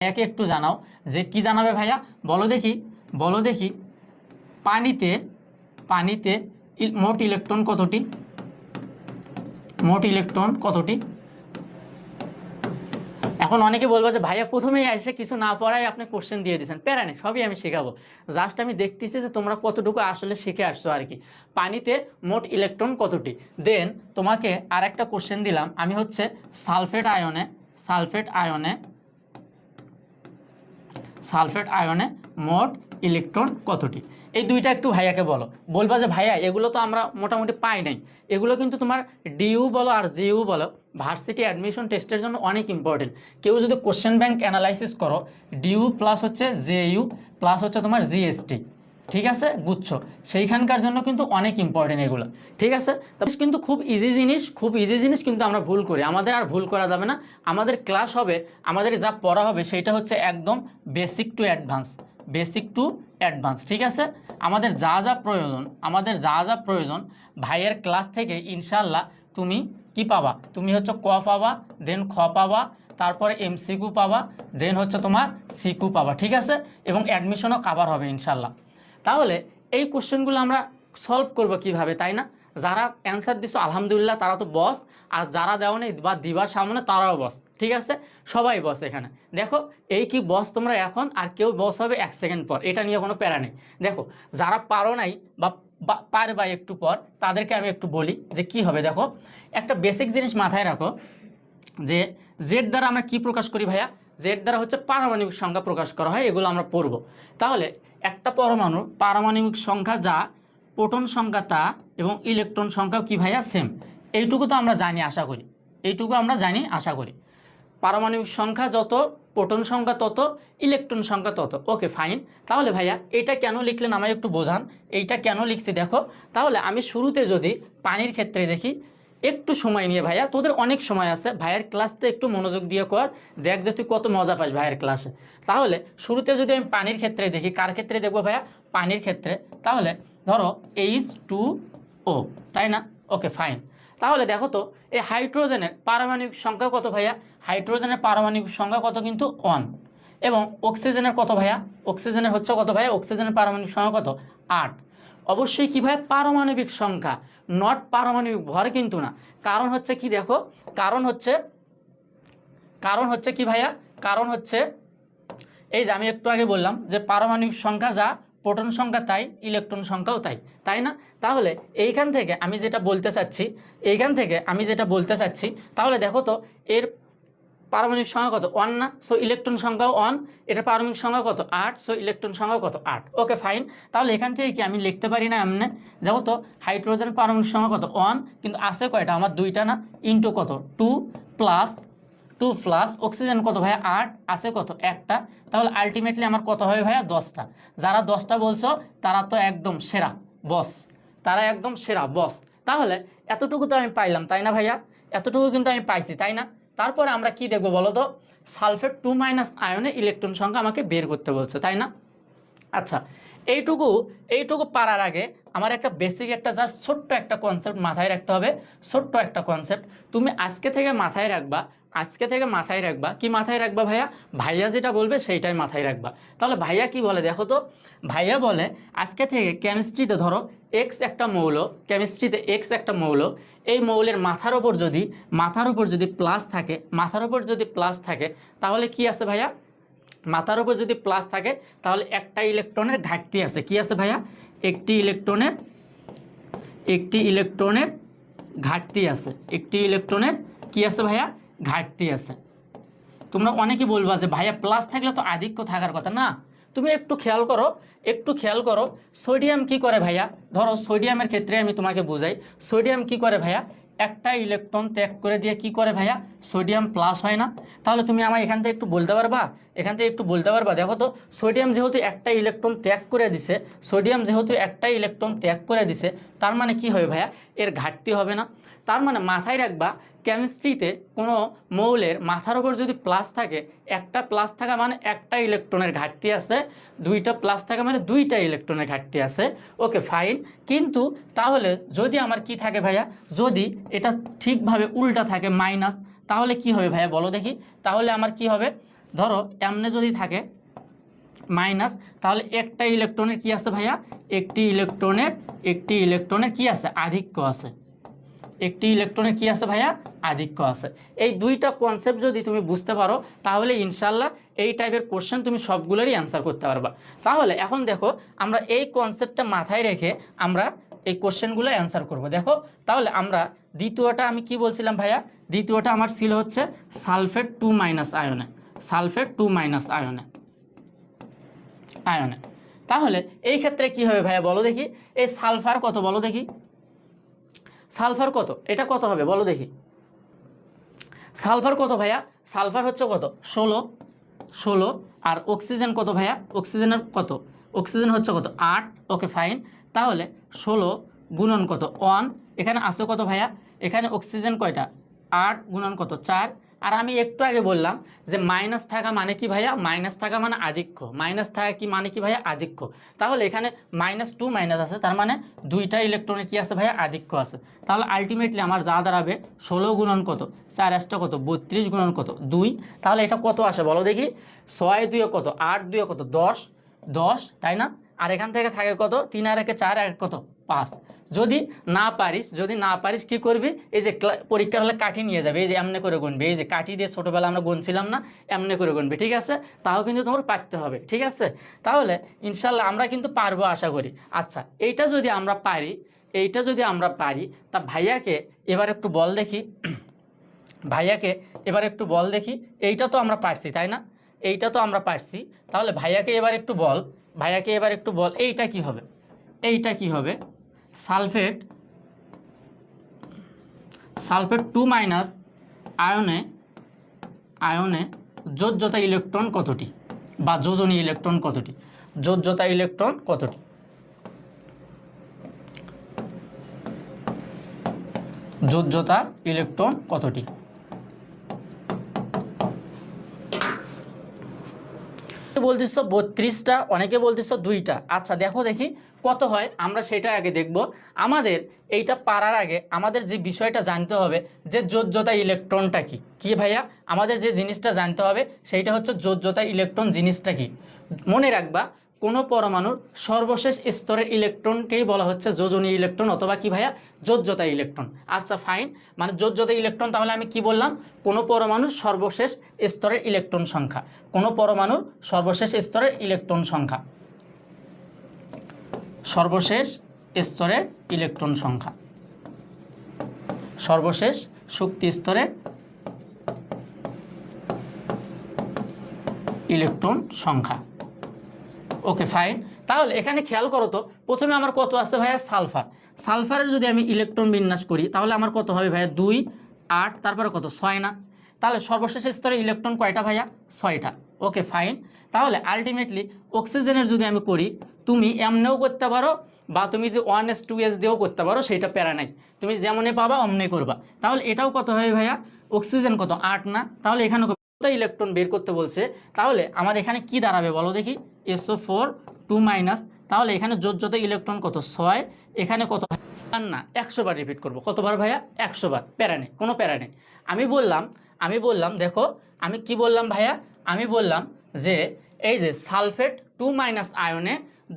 একে একটু জানাও যে কি জানাবে ভাইয়া, বলো দেখি, বলো দেখি। পানিতে পানিতে মোট ইলেকট্রন কতটি? মোট ইলেকট্রন কতটি? এখন অনেকে বলবো যে ভাইয়া প্রথমেই এসে কিছু না পড়াই আপনি কোশ্চেন দিয়ে দিয়েছেন। প্যারা নেই, সবই আমি শেখাবো। জাস্ট আমি দেখতেছি যে তোমরা কতটুকু আসলে শিখে আসছো আর কি। পানিতে মোট ইলেকট্রন কতটি। দেন তোমাকে আর একটা কোশ্চেন দিলাম আমি, হচ্ছে সালফেট আয়নে, সালফেট আয়নে, সালফেট আয়নে মোট ইলেকট্রন কতটি। এই দুইটা একটু ভাইয়াকে বলো। বলবা যে ভাইয়া এগুলো তো আমরা মোটামুটি পাই নাই, এগুলো কিন্তু তোমার ডিইউ বলো আর জিইউ বলো, ভার্সিটি অ্যাডমিশন টেস্টের জন্য অনেক ইম্পর্টেন্ট। কেউ যদি কোশ্চেন ব্যাংক অ্যানালাইসিস করো, ডিইউ প্লাস হচ্ছে জেইউ প্লাস হচ্ছে তোমার জিএসটি, ঠিক আছে, গুচ্ছ, সেইখানকার জন্য কিন্তু অনেক ইম্পর্টেন্ট এগুলো, ঠিক আছে। তবে কিন্তু খুব ইজি জিনিস, খুব ইজি জিনিস কিন্তু আমরা ভুল করি, আমাদের আর ভুল করা যাবে না। আমাদের ক্লাস হবে, আমাদের যা পড়া হবে সেটা হচ্ছে একদম basic to advance, basic to advance, ঠিক আছে। আমাদের যা যা প্রয়োজন, আমাদের যা যা প্রয়োজন ভাইয়ের ক্লাস থেকে ইনশাল্লাহ তুমি কি পাবা, তুমি হচ্ছে ক পাবা, দেন খ পাবা, তারপরে এমসিকিউ পাবা, দেন হচ্ছে তোমার সিকিউ পাবা, ঠিক আছে। এবং অ্যাডমিশনও কভার হবে ইনশাল্লাহ। তাহলে এই কোশ্চেনগুলো আমরা সলভ করব কিভাবে, তাই না? যারা অ্যান্সার দিছো আলহামদুলিল্লাহ তারা তো বস, আর যারা দেওয়া নেই বা দিবার সামনে তারাও বস, ঠিক আছে, সবাই বস এখানে। দেখো এই কি বস তোমরা এখন, আর কেউ বস হবে 1 সেকেন্ড পর, এটা নিয়ে কোনো প্যারা নেই। দেখো যারা পারো নাই বা পারবা একটু পর, তাদেরকে আমি একটু বলি যে কি হবে। দেখো একটা বেসিক জিনিস মাথায় রাখো, যে জেড দ্বারা আমরা কি প্রকাশ করি ভাইয়া, জেড দ্বারা হচ্ছে পারমাণবিক সংখ্যা প্রকাশ করা হয়, এগুলো আমরা পড়ব। তাহলে একটা পরমাণুর পারমাণবিক সংখ্যা যা, প্রোটন সংখ্যা তা, এবং ইলেকট্রন সংখ্যাও কি ভাইয়া সেম, এইটুকু তো আমরা জানি আশা করি, এইটুকু আমরা জানি আশা করি। পারমাণবিক সংখ্যা যত, প্রোটন সংখ্যা তত, ইলেকট্রন সংখ্যা তত, ওকে ফাইন। তাহলে ভাইয়া এটা কেন লিখলেন আমায় একটু বোঝান, এইটা কেন লিখছি দেখো। তাহলে আমি শুরুতে যদি পানির ক্ষেত্রে দেখি, একটু সময় নিয়ে ভাইয়া, তোদের অনেক সময় আছে, ভাইয়ের ক্লাসতে একটু মনোযোগ দিয়ে কর, দেখ যে তুই কত মজা পাস ভাইয়ের ক্লাসে। তাহলে শুরুতে যদি আমি পানির ক্ষেত্রে দেখি, কার ক্ষেত্রে দেখবো ভাইয়া, পানির ক্ষেত্রে। তাহলে ধরো H2O, তাই না, ওকে ফাইন। তাহলে দেখো তো এই হাইড্রোজেনের পারমাণবিক সংখ্যা কত ভাইয়া, হাইড্রোজেনের পারমাণবিক সংখ্যা কত, কিন্তু 1। এবং অক্সিজেনের কত ভাইয়া, অক্সিজেনের হচ্ছে কত ভাইয়া, অক্সিজেনের পারমাণবিক সংখ্যা কত, 8। অবশ্যই কি ভাই, পারমাণবিক সংখ্যা, নট পারমাণবিক ভর কিন্তু না। কারণ হচ্ছে কি দেখো, কারণ হচ্ছে কি ভাইয়া, কারণ হচ্ছে এই যে আমি একটু আগে বললাম যে পারমাণবিক সংখ্যা যা, প্রোটন সংখ্যা তাই, ইলেকট্রন সংখ্যাও তাই, তাই না? তাহলে এইখান থেকে আমি যেটা বলতে চাচ্ছি, তাহলে দেখো তো এর পারমাণবিক সংখ্যা কত, 1 না, সো ইলেকট্রন সংখ্যাও 1, এটা পারমাণবিক সংখ্যা কত, 8, সো ইলেকট্রন সংখ্যাও কত, 8, ওকে ফাইন। তাহলে এখান থেকে কি আমি লিখতে পারি না এমনি, দেখো তো হাইড্রোজেনের পারমাণবিক সংখ্যা কত, 1, কিন্তু আছে কয়টা আমার, 2টা না, ইন্টু কত 2 প্লাস অক্সিজেন কত ভাইয়া 8, আছে কত, একটা। তাহলে আলটিমেটলি আমার কত হবে ভাইয়া, 10টা। যারা 10টা বলছো তারা তো একদম সেরা বস, তারা একদম সেরা বস। তাহলে এতটুকু তো আমি পাইলাম, তাই না ভাইয়া, এতটুকু কিন্তু আমি পাইছি, তাই না? তারপরে আমরা কি দেখবো বলো তো, সালফেট 2- আয়নে ইলেকট্রন সংখ্যা আমাকে বের করতে বলছে, তাই না? আচ্ছা, এইটুকু পারার আগে আমার একটা বেসিক একটা জাস্ট ছোট্ট একটা কনসেপ্ট মাথায় রাখতে হবে, ছোট্ট একটা কনসেপ্ট তুমি আজকে থেকে মাথায় রাখবা, কি মাথায় রাখবা ভাইয়া, ভাইয়া যেটা বলবে সেইটাই মাথায় রাখবা। তাহলে ভাইয়া কি বলে দেখো তো, ভাইয়া বলে আজকে থেকে কেমিস্ট্রিতে ধরো এক্স একটা মৌল, কেমিস্ট্রিতে এক্স একটা মৌল, এই মৌলের মাথার ওপর যদি প্লাস থাকে, তাহলে কি আছে ভাইয়া, মাথার উপর যদি প্লাস থাকে তাহলে একটা ইলেকট্রনের ঘাটতি আছে, কি আছে ভাইয়া, একটি ইলেকট্রনের ঘাটতি আছে, কি আছে ভাইয়া, ঘাটতি আছে। তোমরা অনেকে বলবা যে ভাইয়া প্লাস থাকলে তো আধিক্য থাকার কথা না, তুমি একটু খেয়াল করো সোডিয়াম কি করে ভাইয়া, ধরো সোডিয়ামের ক্ষেত্রে আমি তোমাকে বোঝাই, সোডিয়াম কি করে ভাইয়া, একটা ইলেকট্রন ত্যাগ করে দিয়ে কি করে ভাইয়া, সোডিয়াম প্লাস হয় না? তাহলে তুমি আমার এখান থেকে একটু বলতে পারবা, দেখো তো সোডিয়াম যেহেতু একটা ইলেকট্রন ত্যাগ করে দিছে, তার মানে কি হবে ভাইয়া, এর ঘাটতি হবে না? তার মানে মাথায় রাখবা, কেমিস্ট্রিতে কোনো মৌলের মাথার উপর যদি প্লাস থাকে, একটা প্লাস থাকা মানে একটা ইলেকট্রনের ঘাটতি আছে, 2টা প্লাস থাকা মানে 2টা ইলেকট্রনের ঘাটতি আছে, ওকে ফাইন। কিন্তু তাহলে যদি আমার কি থাকে ভাইয়া, যদি এটা ঠিকভাবে উল্টা থাকে মাইনাস, তাহলে কি হবে ভাইয়া বলো দেখি, তাহলে আমার কি হবে, ধরো এমনে যদি থাকে মাইনাস, তাহলে একটা ইলেকট্রনের কি আছে ভাইয়া, একটি ইলেকট্রনের কি আছে, আধিক্য আছে। একটি ইলেকট্রনের কি আছে ভাইয়া, আধিক্য আছে। এই দুইটা কনসেপ্ট যদি তুমি বুঝতে পারো তাহলে ইনশাল্লাহ এই টাইপের কোশ্চেন তুমি সবগুলোরই অ্যান্সার করতে পারবা। তাহলে এখন দেখো আমরা এই কনসেপ্টটা মাথায় রেখে আমরা এই কোশ্চেনগুলো অ্যান্সার করব। দেখো তাহলে আমরা দ্বিতীয়টা আমি কি বলছিলাম ভাইয়া, দ্বিতীয়টা আমার ছিল হচ্ছে সালফেট 2 মাইনাস আয়নে, সালফেট 2 মাইনাস আয়নে। তাহলে এই ক্ষেত্রে কি হবে ভাইয়া বলো দেখি, এই সালফার কত বলো দেখি, সালফার কত, এটা কত হবে বলো দেখি, সালফার কত ভাইয়া, সালফার হচ্ছে কত 16, আর অক্সিজেন কত ভাইয়া, অক্সিজেনের কত, অক্সিজেন হচ্ছে কত 8। ওকে ফাইন, তাহলে 16 গুণন কত 1, এখানে আছে কত ভাইয়া, এখানে অক্সিজেন কয়টা 8 গুণন কত 4। আর আমি একটু আগে বললাম যে মাইনাস থাকা মানে কি ভাইয়া, মাইনাস থাকা মানে আধিক্য, মাইনাস থাকা কি মানে কি ভাইয়া, আধিক্য। তাহলে এখানে -2 মাইনাস আছে, তার মানে দুইটা ইলেকট্রনে কি আছে ভাইয়া, আধিক্য আছে। তাহলে আলটিমেটলি আমার যা দাঁড়াবে 16 গুণন কত 4 আসটা কত 32 গুণন কত 2। তাহলে এটা কত আসে বলো দেখি, 6 2 কত 8 2 কত 10, তাই না। আর এখান থেকে থাকে কত 3 আর 1 4 আর কত 5। যদি না পারিস কি করবি, এই যে পরীক্ষার হলে কাঠি নিয়ে যাবে, এই যে এমনি করে গুনবি, এই যে কাঠি দিয়ে ছোটোবেলা আমরা গুনছিলাম না, এমনি করে গুনবি, ঠিক আছে। তাও কিন্তু তোমার পারতে হবে, ঠিক আছে। তাহলে ইনশাল্লাহ আমরা কিন্তু পারবো আশা করি। আচ্ছা এইটা যদি আমরা পারি, তা ভাইয়াকে এবার একটু বল দেখি, এইটা তো আমরা পারছি তাই না, এইটা তো আমরা পারছি। তাহলে ভাইয়াকে এবার একটু বল এইটা কি হবে, সালফেট 2 মাইনাস আয়নে যোজ্যতা ইলেকট্রন কতটি, বা যোজনী ইলেকট্রন কতটি, যোজ্যতা ইলেকট্রন কতটি, যোজ্যতা ইলেকট্রন কতটি। বলতেছ 32টা, অনেকে বলতেছ 2টা। আচ্ছা দেখো দেখি কত হয়, আমরা সেটা আগে দেখব। আমাদের এইটা পারার আগে আমাদের যে বিষয়টা জানতে হবে যে যোজ্যতা ইলেকট্রনটা কি ভাইয়া, আমাদের যে জিনিসটা জানতে হবে সেইটা হচ্ছে যোজ্যতা ইলেকট্রন জিনিসটা কি। মনে রাখবা কোনো পরমাণুর সর্বশেষ স্তরের ইলেকট্রনকেই বলা হচ্ছে যোজনী ইলেকট্রন অথবা কি ভাইয়া, যোজ্যতা ইলেকট্রন। আচ্ছা ফাইন, মানে যোজ্যতা ইলেকট্রন, তাহলে আমি কি বললাম, কোনো পরমাণুর সর্বশেষ স্তরের ইলেকট্রন সংখ্যা, কোনো পরমাণুর সর্বশেষ স্তরের ইলেকট্রন সংখ্যা, সর্বশেষ স্তরের ইলেকট্রন সংখ্যা, সর্বশেষ শক্তি স্তরের ইলেকট্রন সংখ্যা। ওকে ফাইন, তাহলে এখানে খেয়াল করো তো, প্রথমে আমার কত আছে ভাইয়া, সালফারের যদি আমি ইলেকট্রন বিন্যাস করি তাহলে আমার কত হবে ভাইয়া 2 8, তারপরে কত 6 না। তাহলে সর্বশেষ স্তরে ইলেকট্রন কয়টা ভাইয়া, 6টা। ওকে ফাইন, তাহলে আলটিমেটলি অক্সিজেনের যদি আমি করি, তুমি এমনেও করতে পারো বা তুমি যে 1s2s দিয়েও করতে পারো, সেইটা প্যারা নাই, তুমি যেমনে পাবা অমনে করবা। তাহলে এটাও কত হবে ভাইয়া, অক্সিজেন কত 8 না, তাহলে এখানে ইলেকট্রন বের করতে বলছে। তাহলে আমার এখানে কি দাঁড়াবে বলো দেখি, SO4 2 মাইনাস, তাহলে এখানে যোজ্যতা ইলেকট্রন কত 6, এখানে কত না 100 বার রিপিট করব, কতবার ভাইয়া 100 বার, প্যারা নেই, কোনো প্যারা নেই। আমি বললাম দেখো, আমি কি বললাম ভাইয়া, আমি বললাম যে এই যে সালফেট 2 মাইনাস আয়নে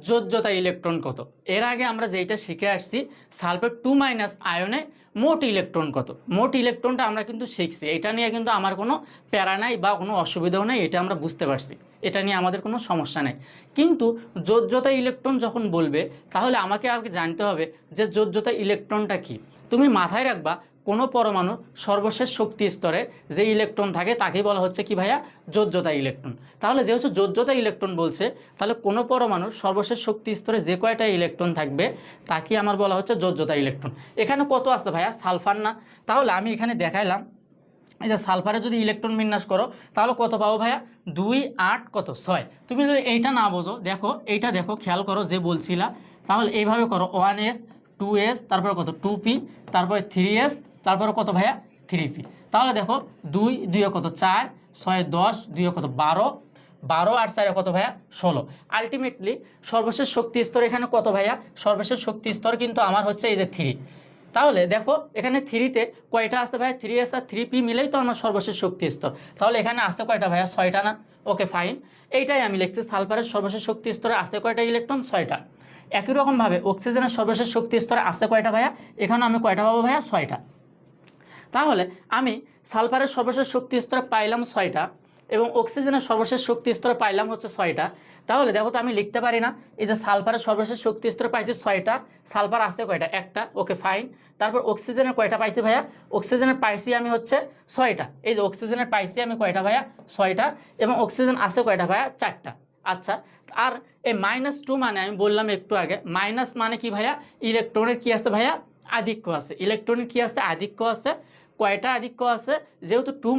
যোজ্যতা ইলেকট্রন কত। এর আগে আমরা যেটা শিখে আসছি সালফেট 2 মাইনাস আয়নে মোট ইলেকট্রন কত, মোট ইলেকট্রনটা আমরা কিন্তু শিখছি, এটা নিয়ে কিন্তু আমার কোনো প্যারা নাই বা কোনো অসুবিধাও নেই, এটা আমরা বুঝতে পারছি, এটা নিয়ে আমাদের কোনো সমস্যা নেই। কিন্তু যোজ্যতা ইলেকট্রন যখন বলবে তাহলে আমাকে আগে জানতে হবে যে যোজ্যতা ইলেকট্রনটা কি। তুমি মাথায় রাখবা কোনো পরমাণুর সর্বশেষ শক্তি স্তরে যে ইলেকট্রন থাকে তাকেই বলা হচ্ছে কি ভাইয়া, যোজ্যতা ইলেকট্রন। তাহলে যেহেতু যোজ্যতা ইলেকট্রন বলছে, তাহলে কোনো পরমাণুর সর্বশেষ শক্তি স্তরে যে কয়টা ইলেকট্রন থাকবে তাকে আমার বলা হচ্ছে যোজ্যতা ইলেকট্রন। এখানে কত আসছে ভাইয়া, সালফার না, তাহলে আমি এখানে দেখাইলাম এই যে সালফারে যদি ইলেকট্রন বিন্যাস করো তাহলে কত পাবো ভাইয়া, 2 8 কত 6। তুমি যদি এইটা না বোঝো, দেখো এইটা দেখো, খেয়াল করো যে বলছিলা, তাহলে এইভাবে করো 1s 2s, তারপরে কত 2p, তারপরে 3s, তারপরে কত ভাইয়া 3p। তাহলে দেখো 2 2 কত 4, 6 10, 2 কত 12, 12 আর 4 কত ভাইয়া 16। আলটিমেটলি সর্বশেষ শক্তি স্তর এখানে কত ভাইয়া, সর্বশেষ শক্তি স্তর কিন্তু আমার হচ্ছে এই যে 3। তাহলে দেখো এখানে থ্রিতে কয়টা আসতে ভাইয়া, 3s আর 3p মিলেই তো আমার সর্বশেষ শক্তি স্তর। তাহলে এখানে আসতে কয়টা ভাইয়া, 6টা না? ওকে ফাইন, এইটাই আমি লিখছি, সালফারের সর্বশেষ শক্তি স্তরে আসতে কয়টা ইলেকট্রন, 6টা। একই রকমভাবে অক্সিজেনের সর্বশেষ শক্তি স্তরে আসতে কয়টা ভাইয়া, এখানে আমি কয়টা পাবো ভাইয়া, 6টা। তাহলে আমি সালফারের সর্বশেষ শক্তি স্তরে পাইলাম 6টা এবং অক্সিজেনের সর্বশেষ শক্তি স্তরে পাইলাম হচ্ছে 6টা। তাহলে দেখো তো আমি লিখতে পারি না, এই যে সালফারের সর্বশেষ শক্তি স্তরে পাইছি 6টা, সালফার আসতে কয়টা, একটা, ওকে ফাইন। তারপর অক্সিজেনের কয়টা পাইছি ভাইয়া, অক্সিজেনের পাইছি আমি হচ্ছে 6টা, এই যে অক্সিজেনের পাইছি আমি কয়টা ভাইয়া, 6টা, এবং অক্সিজেন আসতে কয়টা ভাইয়া, 4টা। আচ্ছা, আর এই -2 মানে আমি বললাম একটু আগে, মাইনাস মানে কি ভাইয়া, ইলেকট্রনের কি আছে ভাইয়া, আধিক্য আছে। ইলেকট্রনের কি আছে, আধিক্য আছে। কয়টা আধিক্য আছে, যেহেতু 2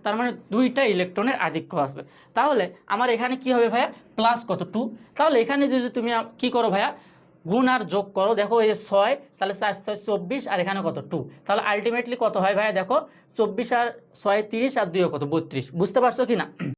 তার মানে 2টা ইলেকট্রনের আধিক্য আছে। তাহলে আমার এখানে কি হবে ভাইয়া, প্লাস কত, 2। তাহলে এখানে যদি তুমি কি করো ভাইয়া, গুণ আর যোগ করো, দেখো এই যে 6, তাহলে 4 6 24, আর এখানে কত, 2। তাহলে আলটিমেটলি কত হয় ভাইয়া, দেখো 24 আর 6 30 আর 2 কত, 32। বুঝতে পারছো কি না?